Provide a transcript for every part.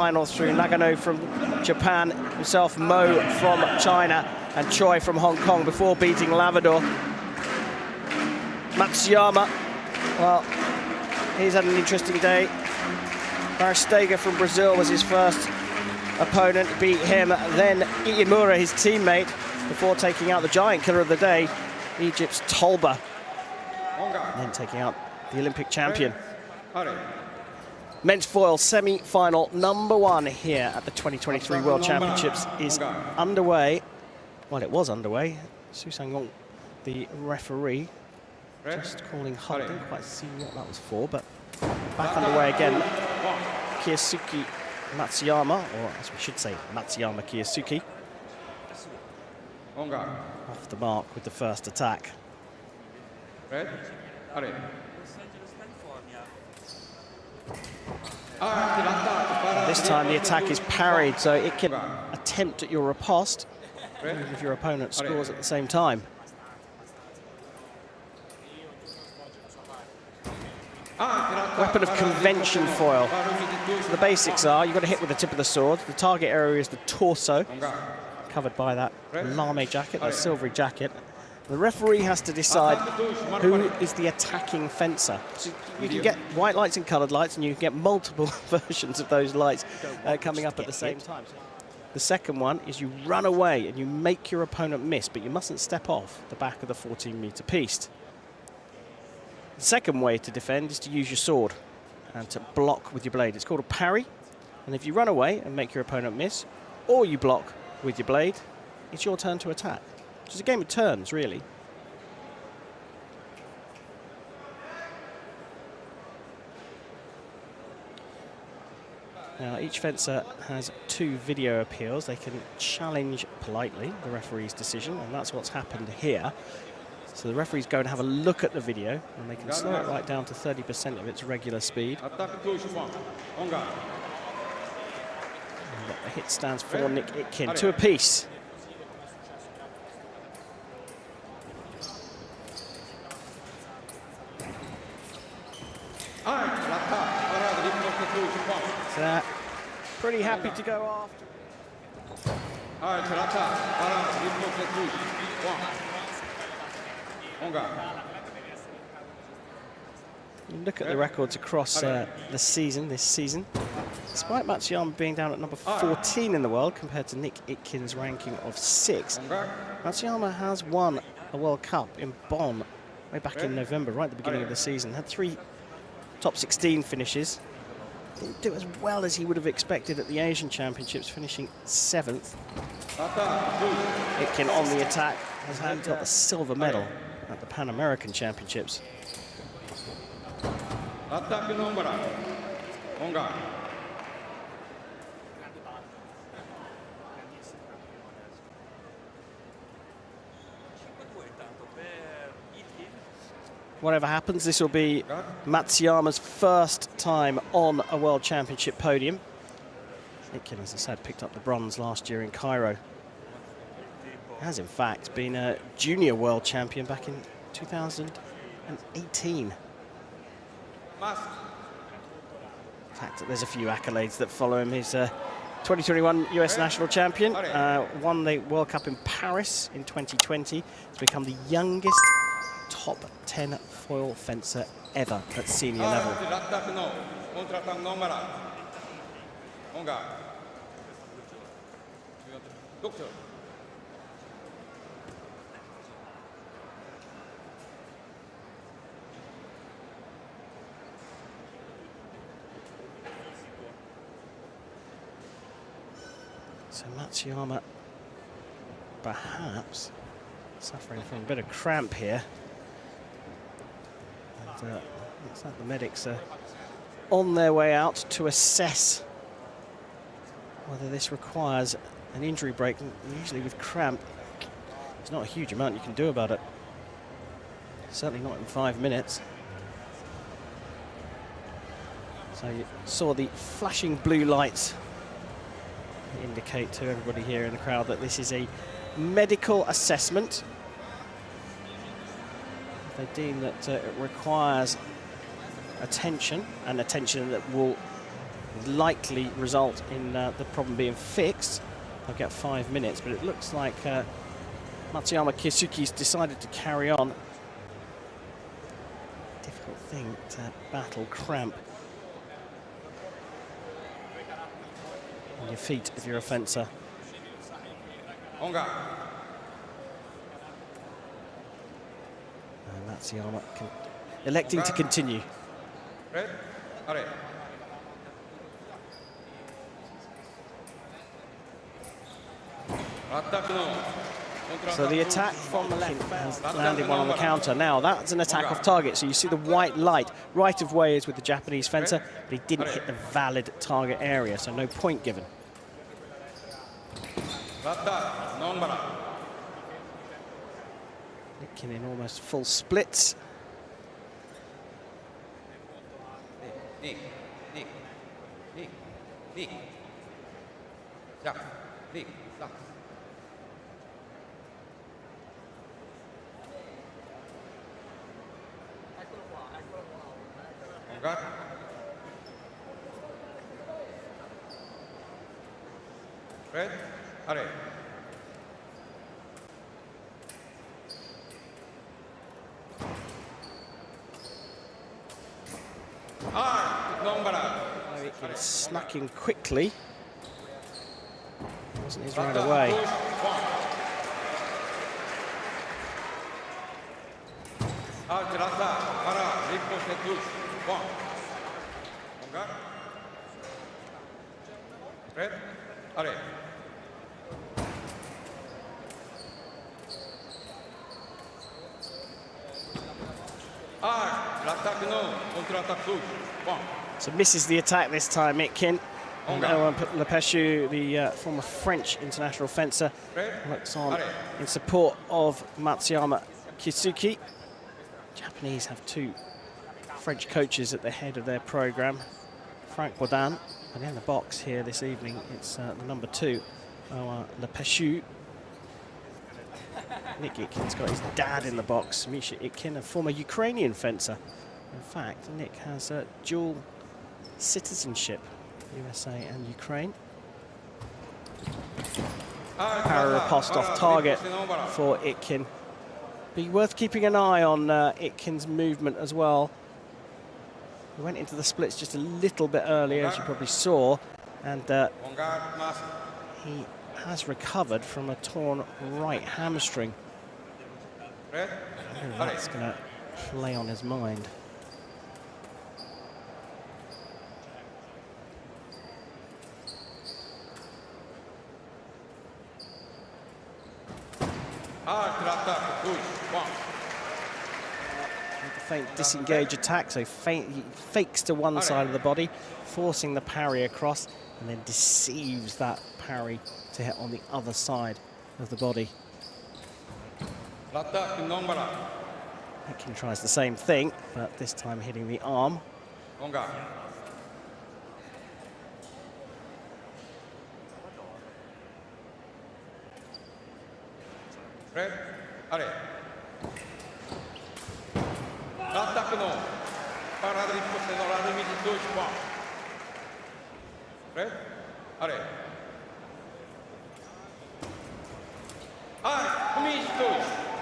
Final through Nagano from Japan, himself Mo from China, and Choi from Hong Kong before beating Lavador. Matsuyama, well, he's had an interesting day. Barastega from Brazil was his first opponent, beat him. Then Iimura, his teammate, before taking out the giant killer of the day, Egypt's Tolba. And then taking out the Olympic champion. Men's foil semi-final #1 here at the 2023 World Championships is underway. Well, it was underway. Su Sang-yong, the referee, just calling halt. Didn't quite see what that was for, but back underway again. Kyosuke Matsuyama, or as we should say, Matsuyama Kyosuke, off the mark with the first attack. This time the attack is parried, so it can attempt at your riposte even if your opponent scores at the same time. Weapon of convention foil. So the basics are, you've got to hit with the tip of the sword. The target area is the torso, covered by that lame jacket, that silvery jacket. The referee has to decide who is the attacking fencer. So you can get white lights and coloured lights, and you can get multiple versions of those lights coming up at the same time. The second one is you run away and you make your opponent miss, but you mustn't step off the back of the 14-metre piece. The second way to defend is to use your sword and to block with your blade. It's called a parry, and if you run away and make your opponent miss, or you block with your blade, it's your turn to attack. It's a game of turns, really. Now, each fencer has 2 video appeals. They can challenge politely the referee's decision, and that's what's happened here. So the referee's going to have a look at the video, and they can slow it right down to 30% of its regular speed. And the hit stands for Nick Itkin, 2 apiece. So, pretty happy to go after. You look at the records across this season. Despite Matsuyama being down at number 14 in the world compared to Nick Itkin's ranking of 6, Matsuyama has won a World Cup in Bonn way back in November, right at the beginning of the season. Had 3 top 16 finishes. Didn't do as well as he would have expected at the Asian Championships, finishing 7th. Itkin on the attack has got the silver medal at the Pan American Championships. Whatever happens, this will be Matsuyama's first time on a World Championship podium. Itkin, as I said, picked up the bronze last year in Cairo. He has, in fact, been a junior world champion back in 2018. In fact, there's a few accolades that follow him. He's a 2021 US national champion, won the World Cup in Paris in 2020. He's become the youngest top 10 foil fencer ever at senior level. So Matsuyama perhaps suffering from a bit of cramp here. And looks like the medics are on their way out to assess whether this requires an injury break. Usually with cramp, there's not a huge amount you can do about it. Certainly not in 5 minutes. So you saw the flashing blue lights indicate to everybody here in the crowd that this is a medical assessment. If they deem that it requires attention, and attention that will likely result in the problem being fixed. I'll get 5 minutes, but it looks like Matsuyama Kyosuke's decided to carry on. Difficult thing to battle cramp on your feet if you're a fencer. And Matsuyama electing to continue. So the attack from the left has landed one on the counter. Now that's an attack off target. So you see the white light. Right of way is with the Japanese fencer, but he didn't hit the valid target area, so no point given. Itkin in almost full splits. Red, are. Itkin snuck in quickly. Wasn't his right away. Red, are. So misses the attack this time, Itkin. And Lepeshu, the former French international fencer, looks on in support of Matsuyama Kyosuke. Japanese have 2 French coaches at the head of their program, Frank Baudin. And in the box here this evening, it's the number 2, Lepeshu. Nick Itkin's got his dad in the box, Misha Itkin, a former Ukrainian fencer. In fact, Nick has dual citizenship, USA and Ukraine. Para riposte off target for Itkin. Be worth keeping an eye on Itkin's movement as well. He went into the splits just a little bit earlier, as you probably saw, and he has recovered from a torn right hamstring. And that's going to play on his mind. With the faint disengage attack, so he fakes to one side of the body, forcing the parry across, and then deceives that parry to hit on the other side of the body. Itkin tries the same thing, but this time hitting the arm. Red, are. Red, are.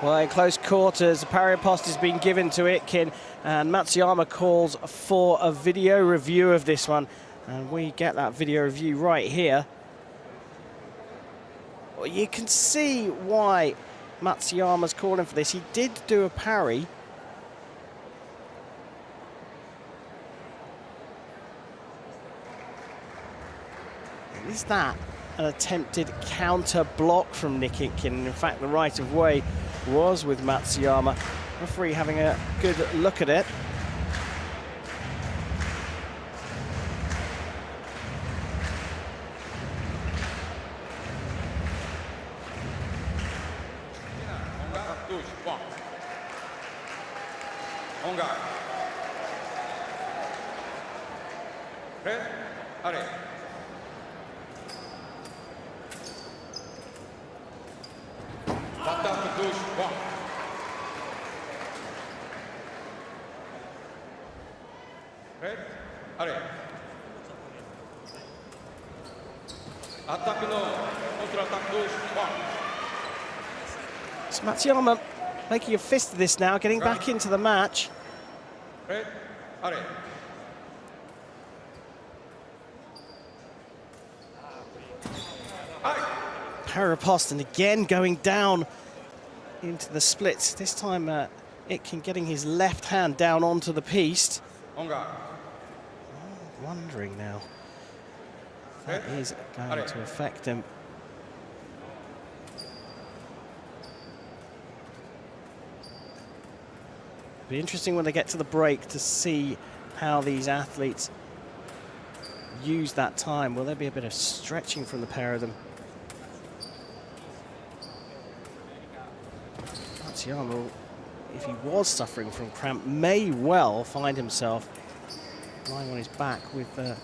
Well, in close quarters, the parry riposte has been given to Itkin, and Matsuyama calls for a video review of this one, and we get that video review right here. Well, you can see why Matsuyama's calling for this. He did do a parry. Is that an attempted counter block from Nick Itkin? In fact, the right of way was with Matsuyama. Referee having a good look at it. So Matsuyama making a fist of this now, getting back into the match. Parapost, and again going down into the splits. This time Itkin getting his left hand down onto the piece. Wondering now if that is going to affect him. It'll be interesting when they get to the break to see how these athletes use that time. Will there be a bit of stretching from the pair of them? Matsuyama, if he was suffering from cramp, may well find himself lying on his back with the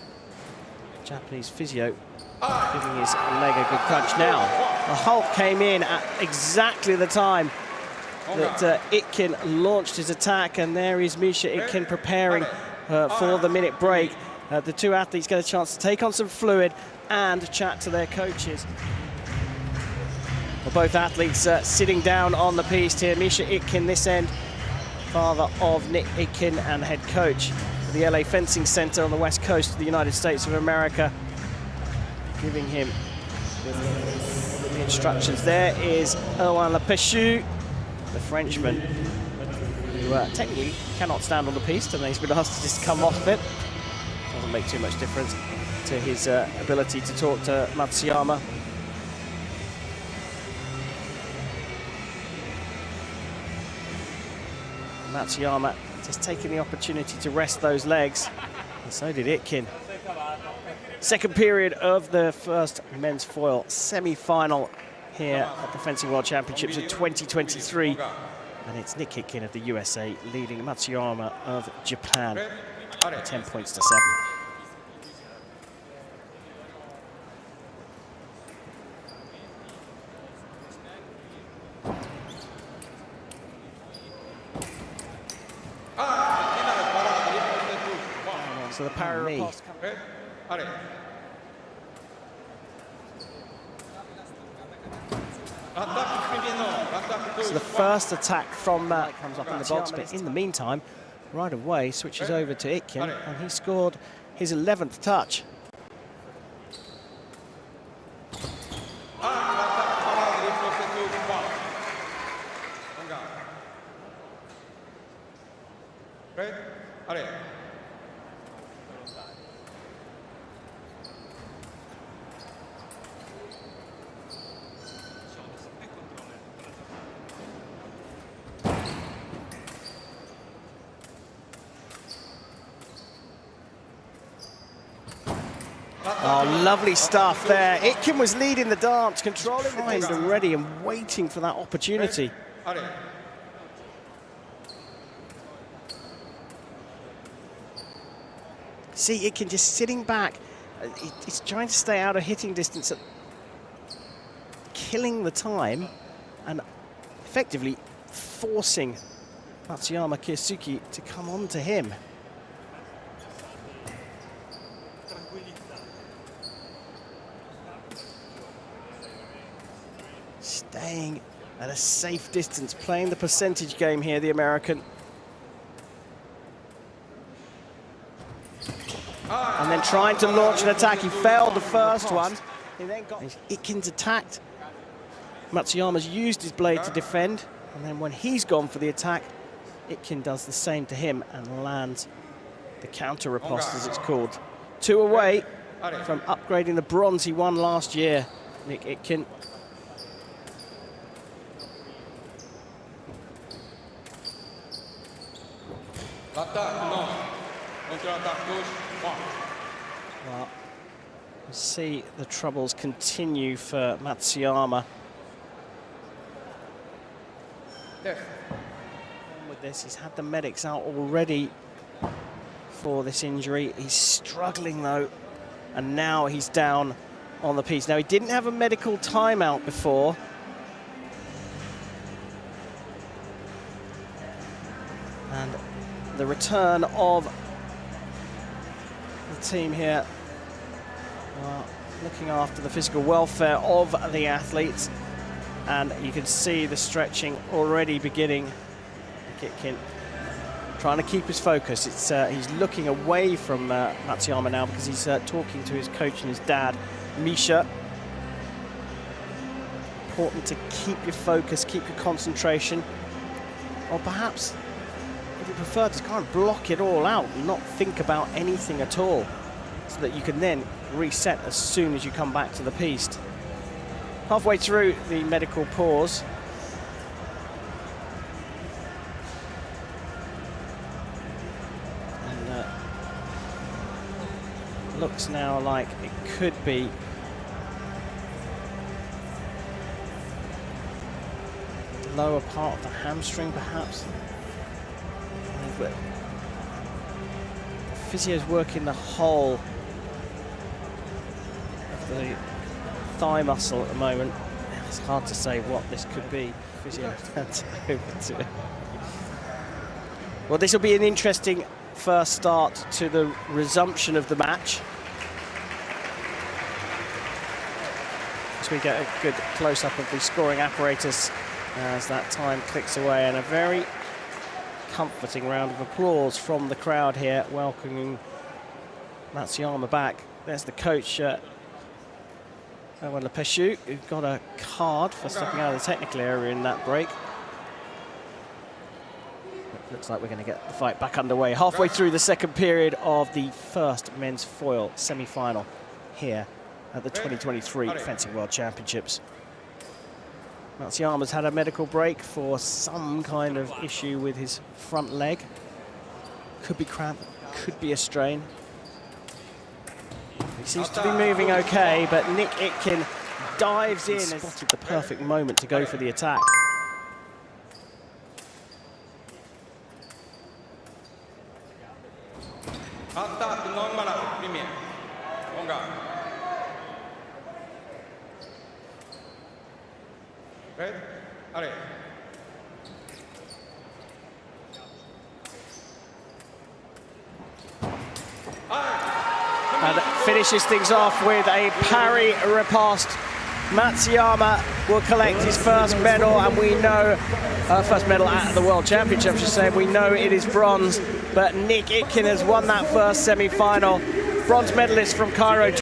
Japanese physio giving his leg a good crunch. Now, the Hulk came in at exactly the time that Itkin launched his attack, and there is Misha Itkin preparing for the minute break. The two athletes get a chance to take on some fluid and chat to their coaches. Well, both athletes sitting down on the piste here. Misha Itkin this end, father of Nick Itkin and head coach of the LA Fencing Center on the west coast of the United States of America, giving him the instructions. There is Erwan Lepechu, the Frenchman, who technically cannot stand on the piste, and he's been asked to just come off it. Doesn't make too much difference to his ability to talk to Matsuyama. Matsuyama just taking the opportunity to rest those legs, and so did Itkin. Second period of the first men's foil semi-final here at the Fencing World Championships of 2023. And it's Nick Itkin of the USA leading Matsuyama of Japan by 10 points to 7. So the parapost So the first attack from comes up in the box, but in the meantime, right away switches over to Itkin, and he scored his 11th touch. Oh, lovely stuff there. Itkin was leading the dance, controlling the time already and waiting for that opportunity. See, Itkin just sitting back. He's trying to stay out of hitting distance, killing the time and effectively forcing Matsuyama Kyosuke to come on to him. Staying at a safe distance, playing the percentage game here, the American. And then trying to launch an attack. He failed the first one. He then got Itkin's attacked. Matsuyama's used his blade to defend, and then when he's gone for the attack, Itkin does the same to him and lands the counter riposte, as it's called. 2 away from upgrading the bronze he won last year, Nick Itkin. Well, we see the troubles continue for Matsuyama. With this, he's had the medics out already for this injury. He's struggling though, and now he's down on the piece. Now, he didn't have a medical timeout before. And the return of the team here. Well, looking after the physical welfare of the athletes. And you can see the stretching already beginning. Nick Itkin trying to keep his focus. He's looking away from Matsuyama now because he's talking to his coach and his dad, Misha. Important to keep your focus, keep your concentration. Or perhaps, if you prefer, to kind of block it all out and not think about anything at all, so that you can then reset as soon as you come back to the piste. Halfway through the medical pause. And looks now like it could be lower part of the hamstring, perhaps. But the physio's working the whole of the thigh muscle at the moment. It's hard to say what this could be. Physio turns over to it. Well, this will be an interesting first start to the resumption of the match. As we get a good close-up of the scoring apparatus as that time clicks away, and a very comforting round of applause from the crowd here, welcoming Matsuyama back. There's the coach, Lepeshu, who got a card for stepping out of the technical area in that break. It looks like we're going to get the fight back underway. Halfway through the second period of the first men's foil semi-final here at the 2023 Fencing World Championships. Matsuyama's had a medical break for some kind of issue with his front leg. Could be cramp, could be a strain. He seems to be moving okay, but Nick Itkin dives in and spotted the perfect moment to go for the attack. And finishes things off with a parry riposte. Matsuyama will collect his first medal, and we know, first medal at the World Championships, I should say. We know it is bronze, but Nick Itkin has won that first semi-final. Bronze medalist from Cairo.